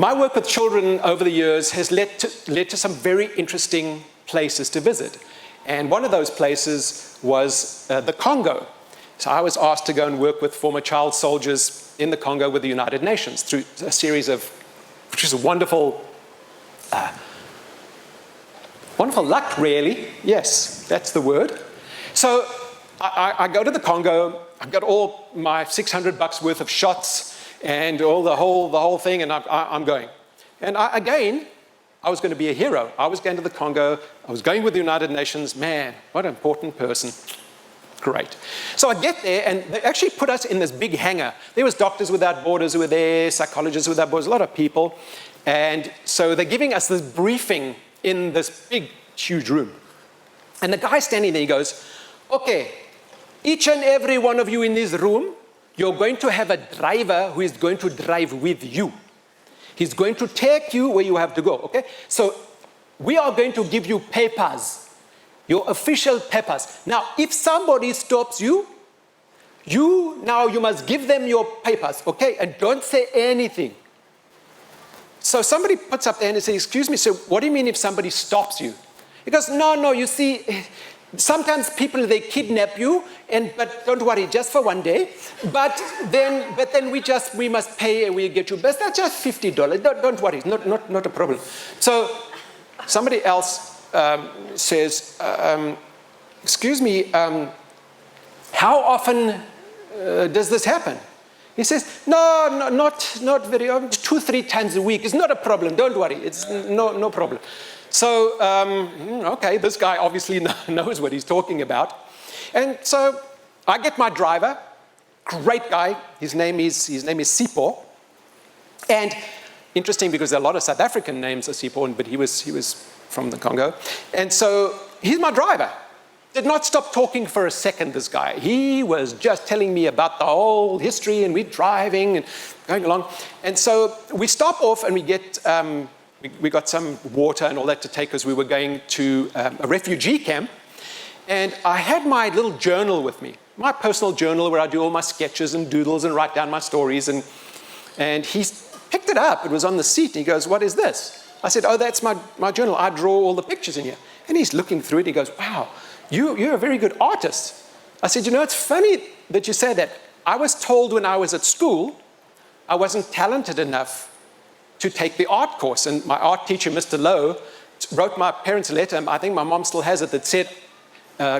My work with children over the years has led to some very interesting places to visit. And one of those places was the Congo. So I was asked to go and work with former child soldiers in the Congo with the United Nations through a series of, which is a wonderful luck, really. Yes, that's the word. So I go to the Congo. I've got all my $600 worth of shots and all the whole thing, and I'm going. And again, I was going to be a hero. I was going to the Congo. I was going with the United Nations. Man, what an important person. Great. So I get there, and they actually put us in this big hangar. There was Doctors Without Borders who were there, Psychologists Without Borders, a lot of people. And so they're giving us this briefing in this big, huge room. And the guy standing there, he goes, okay, each and every one of you in this room, you're going to have a driver who is going to drive with you. He's going to take you where you have to go, okay? So we are going to give you papers, your official papers. Now, if somebody stops you, you must give them your papers, okay? And don't say anything. So somebody puts up their hand and says, excuse me, sir, what do you mean if somebody stops you? He goes, no, you see, sometimes people, they kidnap you, but don't worry, just for one day. But then we must pay and we get you. But that's just $50. Don't worry, not a problem. So somebody else says, excuse me, how often does this happen? He says, no, not very often, 2-3 times a week. It's not a problem, don't worry, it's no problem. So, okay, this guy obviously knows what he's talking about. And so I get my driver, great guy, his name is Sipo. And interesting because there are a lot of South African names of Sipo, but he was from the Congo. And so he's my driver. Did not stop talking for a second, this guy. He was just telling me about the whole history, and we're driving and going along. And so we stop off and we get, we got some water and all that to take us. We were going to a refugee camp. And I had my little journal with me, my personal journal where I do all my sketches and doodles and write down my stories. And he picked it up. It was on the seat. And he goes, what is this? I said, oh, that's my journal. I draw all the pictures in here. And he's looking through it. He goes, wow. You're a very good artist. I said, you know, it's funny that you say that. I was told when I was at school, I wasn't talented enough to take the art course. And my art teacher, Mr. Lowe, wrote my parents a letter, and I think my mom still has it, that said,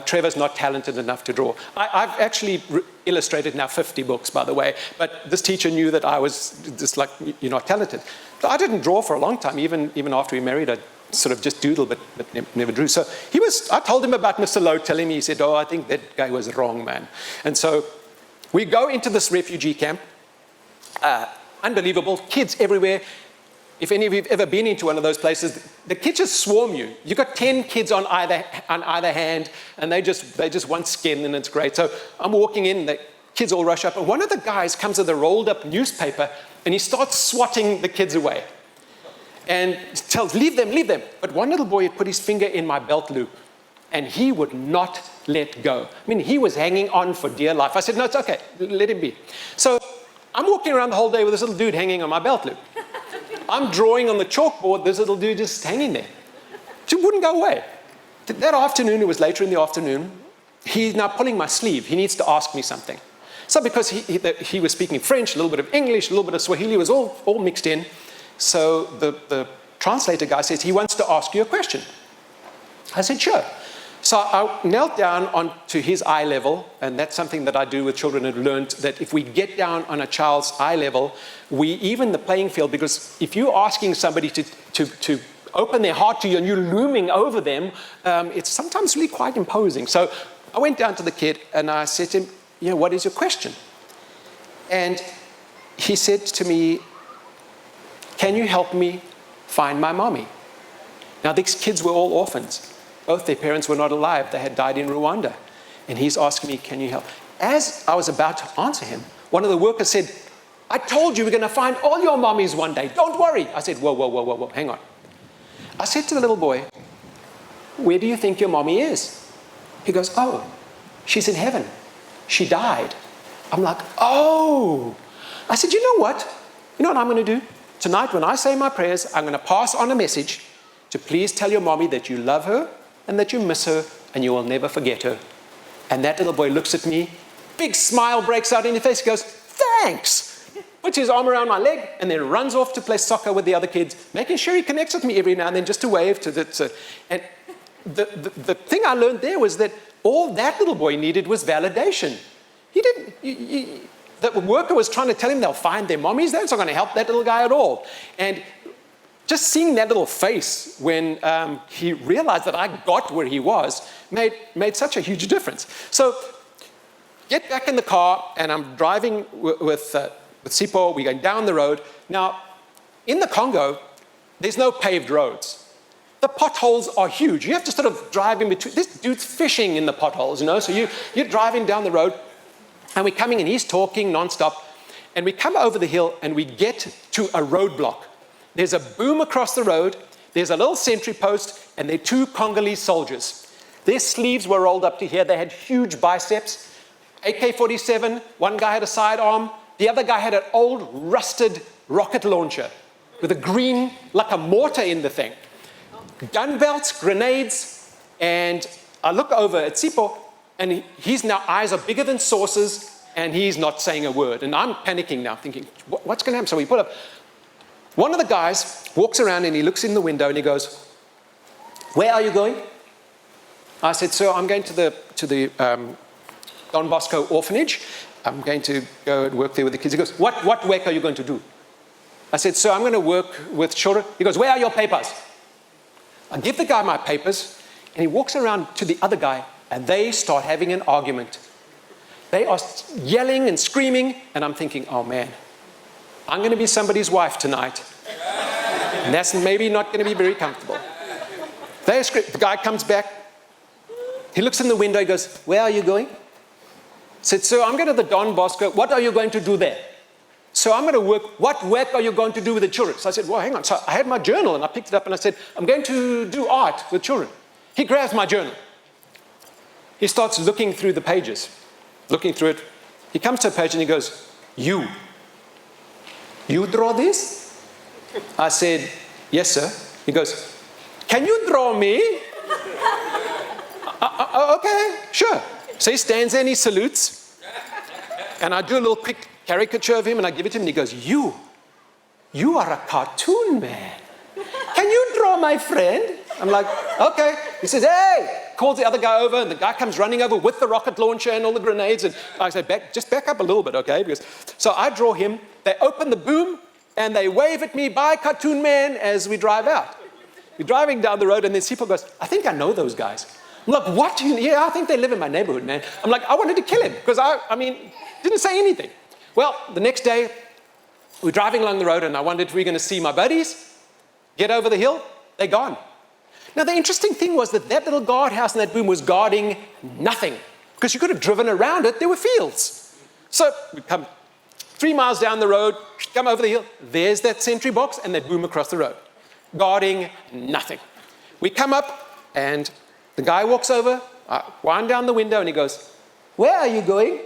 Trevor's not talented enough to draw. I've actually illustrated now 50 books, by the way, but this teacher knew that I was just like, you're not talented. So I didn't draw for a long time, even after we married. I sort of just doodled, but never drew. So I told him about Mr. Lowe telling me, he said, oh, I think that guy was wrong, man. And so we go into this refugee camp, unbelievable, kids everywhere. If any of you have ever been into one of those places, the kids just swarm you. You've got 10 kids on either hand, and they just want skin, and it's great. So I'm walking in, the kids all rush up, and one of the guys comes with a rolled up newspaper, and he starts swatting the kids away. And tells, leave them. But one little boy put his finger in my belt loop, and he would not let go. I mean, he was hanging on for dear life. I said, no, it's okay, let him be. So I'm walking around the whole day with this little dude hanging on my belt loop. I'm drawing on the chalkboard, this little dude just hanging there. He wouldn't go away. That afternoon, it was later in the afternoon, he's now pulling my sleeve. He needs to ask me something. So because he was speaking French, a little bit of English, a little bit of Swahili, it was all mixed in. So the translator guy says, he wants to ask you a question. I said, sure. So I knelt down onto his eye level, and that's something that I do with children. I've learned that if we get down on a child's eye level, we even the playing field, because if you're asking somebody to open their heart to you and you're looming over them, it's sometimes really quite imposing. So I went down to the kid and I said to him, what is your question? And he said to me, can you help me find my mommy? Now, these kids were all orphans. Both their parents were not alive. They had died in Rwanda. And he's asking me, can you help? As I was about to answer him, one of the workers said, I told you we're going to find all your mommies one day. Don't worry. I said, whoa, hang on. I said to the little boy, where do you think your mommy is? He goes, oh, she's in heaven. She died. I'm like, oh. I said, you know what I'm going to do? tonight when I say my prayers, I'm going to pass on a message to please tell your mommy that you love her and that you miss her and you will never forget her. And that little boy looks at me, big smile breaks out in his face, he goes, thanks, puts his arm around my leg and then runs off to play soccer with the other kids, making sure he connects with me every now and then just to wave to the... And the thing I learned there was that all that little boy needed was validation. He didn't... The worker was trying to tell him they'll find their mommies. That's not going to help that little guy at all. And just seeing that little face when he realized that I got where he was made such a huge difference. So get back in the car, and I'm driving with Sipo. We're going down the road. Now, in the Congo, there's no paved roads. The potholes are huge. You have to sort of drive in between. This dude's fishing in the potholes, you know. So you're driving down the road. And we're coming and he's talking nonstop. And we come over the hill and we get to a roadblock. There's a boom across the road. There's a little sentry post and there are two Congolese soldiers. Their sleeves were rolled up to here. They had huge biceps. AK-47, one guy had a sidearm. The other guy had an old rusted rocket launcher with a green, like a mortar in the thing. Gun belts, grenades, and I look over at Sipo, and his now eyes are bigger than saucers, and he's not saying a word. And I'm panicking now, thinking, what's going to happen? So we put up. One of the guys walks around and he looks in the window and he goes, where are you going? I said, sir, I'm going to the Don Bosco orphanage. I'm going to go and work there with the kids. He goes, what work are you going to do? I said, sir, I'm going to work with children. He goes, where are your papers? I give the guy my papers, and he walks around to the other guy, and they start having an argument. They are yelling and screaming, and I'm thinking, oh man, I'm going to be somebody's wife tonight. And that's maybe not going to be very comfortable. They scream. The guy comes back. He looks in the window. He goes, where are you going? I said, sir, I'm going to the Don Bosco. What are you going to do there? So I'm going to work. What work are you going to do with the children? So I said, well, hang on. So I had my journal, and I picked it up, and I said, I'm going to do art with children. He grabs my journal. He starts looking through the pages, looking through it. He comes to a page and he goes, you draw this? I said, yes, sir. He goes, can you draw me? Okay, sure. So he stands there and he salutes. And I do a little quick caricature of him and I give it to him and he goes, you are a cartoon man. Can you draw my friend? I'm like, okay. He says, hey, calls the other guy over, and the guy comes running over with the rocket launcher and all the grenades. And I say, just back up a little bit, okay? Because, so I draw him. They open the boom, and they wave at me, bye, cartoon man, as we drive out. We're driving down the road, and then Sipo goes, I think I know those guys. I'm like, what? Yeah, I think they live in my neighborhood, man. I'm like, I wanted to kill him, because I mean, didn't say anything. Well, the next day, we're driving along the road, and I wondered if we were going to see my buddies. Get over the hill, they're gone. Now, the interesting thing was that that little guardhouse and that boom was guarding nothing, because you could have driven around it. There were fields. So we come 3 miles down the road, come over the hill. There's that sentry box and that boom across the road, guarding nothing. We come up, and the guy walks over, I wind down the window, and he goes, where are you going?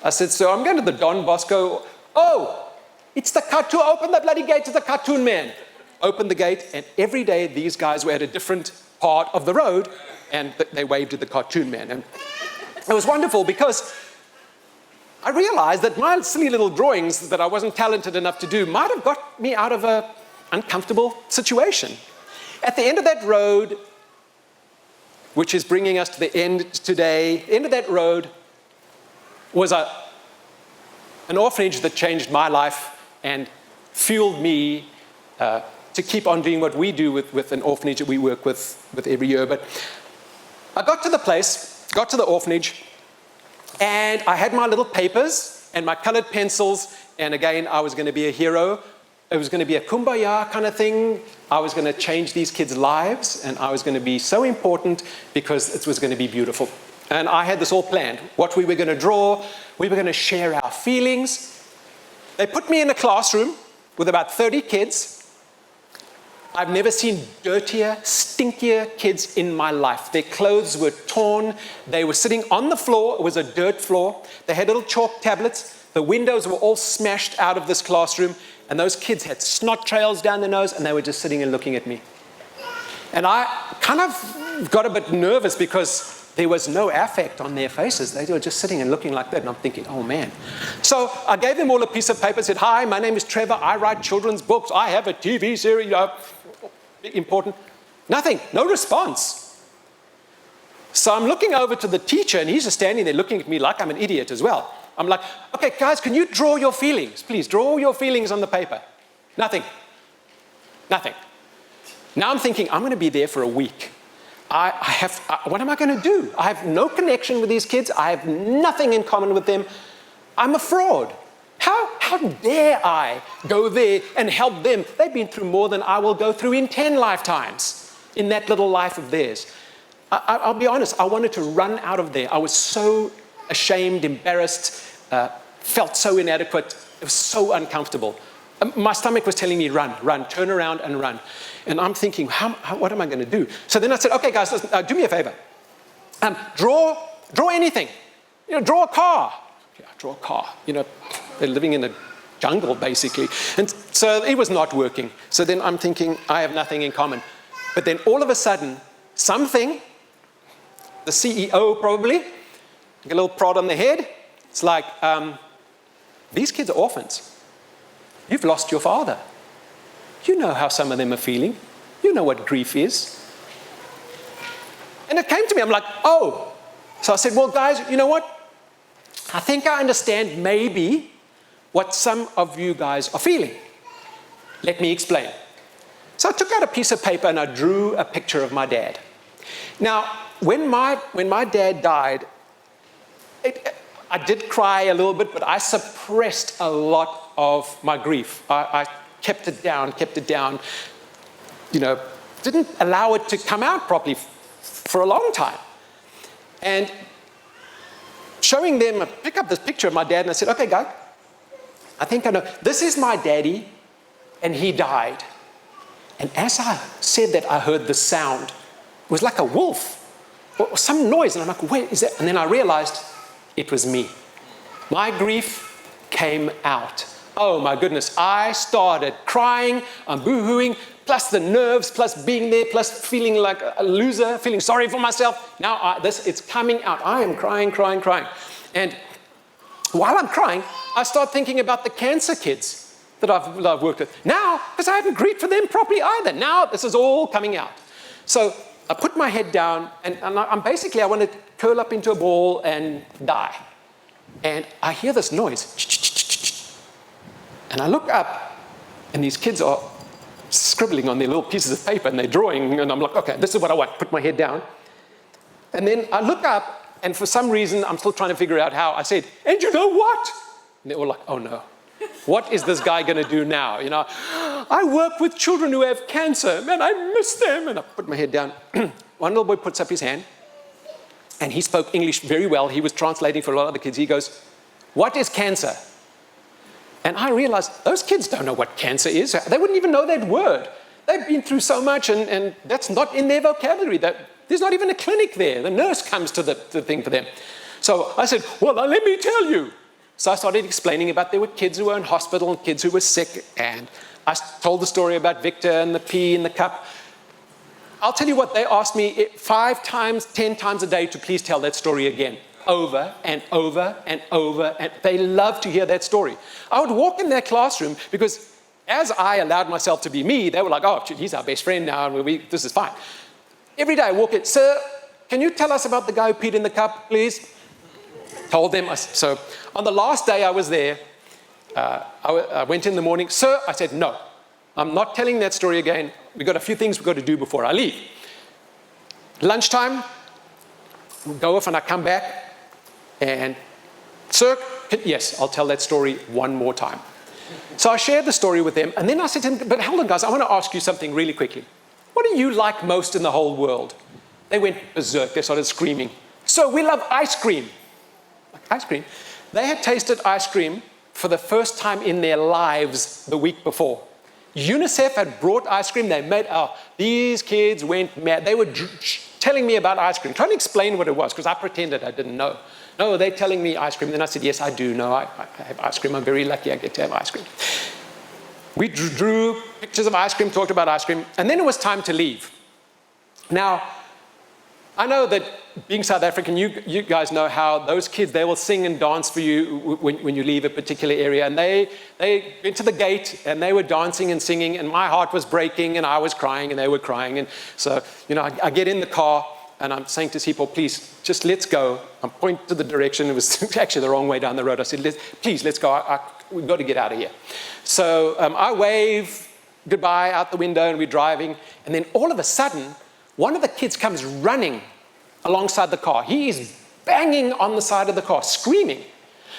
I said, so I'm going to the Don Bosco. Oh, it's the cartoon. Open the bloody gate to the cartoon man. Opened the gate, and every day these guys were at a different part of the road, and they waved at the cartoon man. And it was wonderful because I realized that my silly little drawings that I wasn't talented enough to do might have got me out of an uncomfortable situation. At the end of that road, which is bringing us to the end today, the end of that road was an orphanage that changed my life and fueled me to keep on doing what we do with an orphanage that we work with every year. But I got to the place, got to the orphanage, and I had my little papers and my colored pencils, and again, I was going to be a hero. It was going to be a kumbaya kind of thing. I was going to change these kids' lives, and I was going to be so important because it was going to be beautiful. And I had this all planned, what we were going to draw. We were going to share our feelings. They put me in a classroom with about 30 kids. I've never seen dirtier, stinkier kids in my life. Their clothes were torn. They were sitting on the floor. It was a dirt floor. They had little chalk tablets. The windows were all smashed out of this classroom. And those kids had snot trails down their nose, and they were just sitting and looking at me. And I kind of got a bit nervous because there was no affect on their faces. They were just sitting and looking like that. And I'm thinking, oh, man. So I gave them all a piece of paper, said, hi, my name is Trevor. I write children's books. I have a TV series. Important. Nothing. No response. So I'm looking over to the teacher, and he's just standing there looking at me like I'm an idiot as well. I'm like, okay, guys, can you draw your feelings? Please, draw your feelings on the paper. Nothing. Nothing. Now I'm thinking, I'm going to be there for a week. What am I going to do? I have no connection with these kids. I have nothing in common with them. I'm a fraud. How dare I go there and help them? They've been through more than I will go through in 10 lifetimes in that little life of theirs. I'll be honest, I wanted to run out of there. I was so ashamed, embarrassed, felt so inadequate. It was so uncomfortable. My stomach was telling me, run, turn around and run. And I'm thinking, what am I going to do? So then I said, okay, guys, listen, do me a favor. Draw anything. Draw a car. Yeah, draw a car. They're living in a jungle, basically. And so it was not working. So then I'm thinking, I have nothing in common. But then all of a sudden, something, the CEO probably, get a little prod on the head. It's like, these kids are orphans. You've lost your father. You know how some of them are feeling. You know what grief is. And it came to me, I'm like, oh. So I said, well, guys, you know what? I think I understand maybe what some of you guys are feeling. Let me explain. So I took out a piece of paper and I drew a picture of my dad. Now, when my dad died, I did cry a little bit, but I suppressed a lot of my grief. I kept it down, didn't allow it to come out properly for a long time. And showing them, I picked up this picture of my dad and I said, okay, guys, I think I know. This is my daddy, and he died. And as I said that, I heard the sound. It was like a wolf or some noise. And I'm like, wait, is that? And then I realized it was me. My grief came out. Oh my goodness, I started crying, I'm boo-hooing, plus the nerves, plus being there, plus feeling like a loser, feeling sorry for myself. Now it's coming out. I am crying. And while I'm crying, I start thinking about the cancer kids that I've worked with. Now, because I haven't grieved for them properly either. Now this is all coming out. So I put my head down, and I want to curl up into a ball and die. And I hear this noise. And I look up, and these kids are scribbling on their little pieces of paper, and they're drawing, and I'm like, okay, this is what I want. Put my head down. And then I look up, and for some reason, I'm still trying to figure out how. I said, and you know what? And they were like, oh no. What is this guy going to do now? I work with children who have cancer. Man, I miss them. And I put my head down. One little boy puts up his hand, and he spoke English very well. He was translating for a lot of the kids. He goes, what is cancer? And I realized those kids don't know what cancer is. They wouldn't even know that word. They've been through so much, and that's not in their vocabulary. There's not even a clinic there. The nurse comes to the thing for them. So I said, well, now let me tell you. So I started explaining about there were kids who were in hospital and kids who were sick. And I told the story about Victor and the pea in the cup. I'll tell you what, they asked me 5 times, 10 times a day to please tell that story again. Over and over and over, and they love to hear that story. I would walk in their classroom because as I allowed myself to be me, they were like, oh, he's our best friend now, and this is fine. Every day I walk in, sir, can you tell us about the guy who peed in the cup, please? Told them. So on the last day I was there, I went in the morning. Sir, I said, no, I'm not telling that story again. We've got a few things we've got to do before I leave. Lunchtime, go off and I come back. And, sir, yes, I'll tell that story one more time. So I shared the story with them, and then I said to them, but hold on, guys, I want to ask you something really quickly. What do you like most in the whole world? They went berserk. They started screaming. So we love ice cream. Like ice cream. They had tasted ice cream for the first time in their lives the week before. UNICEF had brought ice cream. They made, these kids went mad. They were telling me about ice cream, trying to explain what it was, because I pretended I didn't know. No, they're telling me ice cream. Then I said, yes, I do know. I have ice cream. I'm very lucky I get to have ice cream. We drew pictures of ice cream, talked about ice cream, and then it was time to leave. Now, I know that being South African, you guys know how those kids, they will sing and dance for you when you leave a particular area. And they went to the gate and they were dancing and singing, and my heart was breaking and I was crying and they were crying. And so, I get in the car and I'm saying to Sipho, please, just let's go. I'm pointing to the direction. It was actually the wrong way down the road. I said, please, let's go. We've got to get out of here. So I wave goodbye out the window and we're driving. And then all of a sudden, one of the kids comes running alongside the car. He is banging on the side of the car, screaming.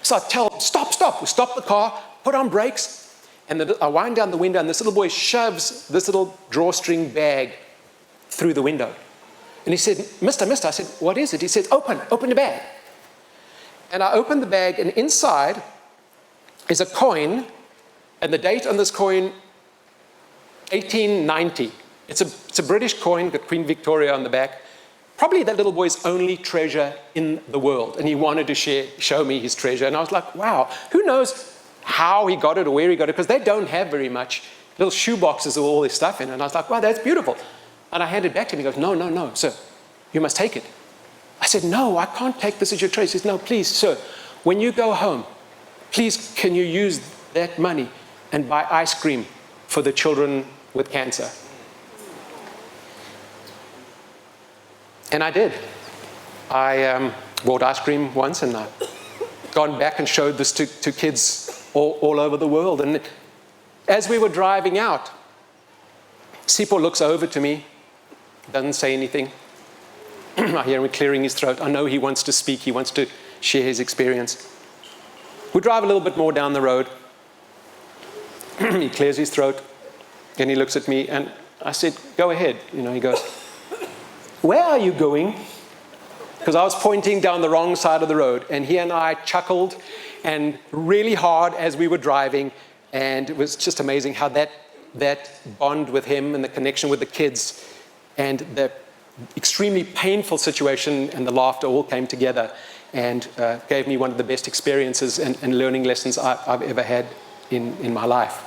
So I tell him, stop. We stop the car, put on brakes, and I wind down the window, and this little boy shoves this little drawstring bag through the window. And he said, Mister. I said, what is it? He said, open the bag. And I opened the bag, and inside is a coin, and the date on this coin, 1890. It's a British coin, got Queen Victoria on the back. Probably that little boy's only treasure in the world. And he wanted to show me his treasure. And I was like, wow, who knows how he got it or where he got it, because they don't have very much. Little shoe boxes with all this stuff in it. And I was like, wow, that's beautiful. And I handed it back to him. He goes, no, sir, you must take it. I said, no, I can't take this as your treasure. He says, no, please, sir, when you go home, please, can you use that money and buy ice cream for the children with cancer? And I did. I bought ice cream once, and I've gone back and showed this to kids all over the world. And as we were driving out, Sipho looks over to me, doesn't say anything. I hear him clearing his throat. I know he wants to speak. He wants to share his experience. We drive a little bit more down the road. He clears his throat, and he looks at me, and I said, go ahead. He goes, where are you going? Because I was pointing down the wrong side of the road. And he and I chuckled and really hard as we were driving. And it was just amazing how that bond with him and the connection with the kids and the extremely painful situation and the laughter all came together and gave me one of the best experiences and learning lessons I've ever had in my life.